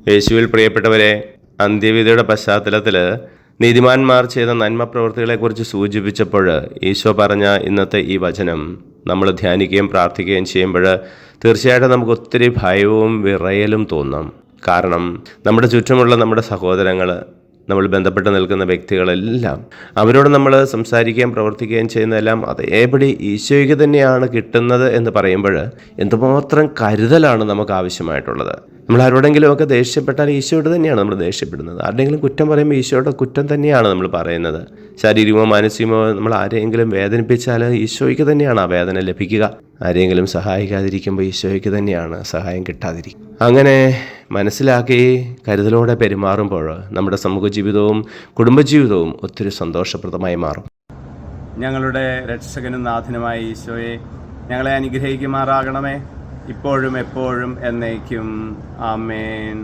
യേശുവിൽ പ്രിയപ്പെട്ടവരെ, അന്ത്യവിധിയുടെ പശ്ചാത്തലത്തിൽ നീതിമാന്മാർ ചെയ്ത നന്മ പ്രവൃത്തികളെക്കുറിച്ച് സൂചിപ്പിച്ചപ്പോൾ ഈശോ പറഞ്ഞ ഇന്നത്തെ ഈ വചനം നമ്മൾ ധ്യാനിക്കുകയും പ്രാർത്ഥിക്കുകയും ചെയ്യുമ്പോൾ തീർച്ചയായിട്ടും നമുക്ക് ഒത്തിരി ഭയവും വിറയലും തോന്നാം. കാരണം നമ്മുടെ ചുറ്റുമുള്ള നമ്മുടെ സഹോദരങ്ങൾ, നമ്മൾ ബന്ധപ്പെട്ട് നിൽക്കുന്ന വ്യക്തികളെല്ലാം, അവരോട് നമ്മൾ സംസാരിക്കുകയും പ്രവർത്തിക്കുകയും ചെയ്യുന്നതെല്ലാം അതേപടി ഈശോയ്ക്ക് തന്നെയാണ് കിട്ടുന്നത് എന്ന് പറയുമ്പോൾ എന്തുമാത്രം കരുതലാണ് നമുക്ക് ആവശ്യമായിട്ടുള്ളത്. നമ്മൾ ആരോടെങ്കിലുമൊക്കെ ദേഷ്യപ്പെട്ടാൽ ഈശോയോട് തന്നെയാണ് നമ്മൾ ദേഷ്യപ്പെടുന്നത്. ആരുടെയെങ്കിലും കുറ്റം പറയുമ്പോൾ ഈശോയുടെ കുറ്റം തന്നെയാണ് നമ്മൾ പറയുന്നത്. ശാരീരികമോ മാനസികമോ നമ്മൾ ആരെയെങ്കിലും വേദനിപ്പിച്ചാൽ ഈശോയ്ക്ക് തന്നെയാണ് ആ വേദന ലഭിക്കുക. ആരെയെങ്കിലും സഹായിക്കാതിരിക്കുമ്പോൾ ഈശോയ്ക്ക് തന്നെയാണ് സഹായം കിട്ടാതിരിക്കുക. അങ്ങനെ മനസ്സിലാക്കി കരുതലോടെ പെരുമാറുമ്പോൾ നമ്മുടെ സമൂഹ ജീവിതവും കുടുംബജീവിതവും ഒത്തിരി സന്തോഷപ്രദമായി മാറും. ഞങ്ങളുടെ രക്ഷകനും നാഥനുമായ ഈശോയെ, ഞങ്ങളെ അനുഗ്രഹിക്കുമാറാകണമേ, ഇപ്പോഴും എപ്പോഴും എന്നേക്കും. ആമേൻ.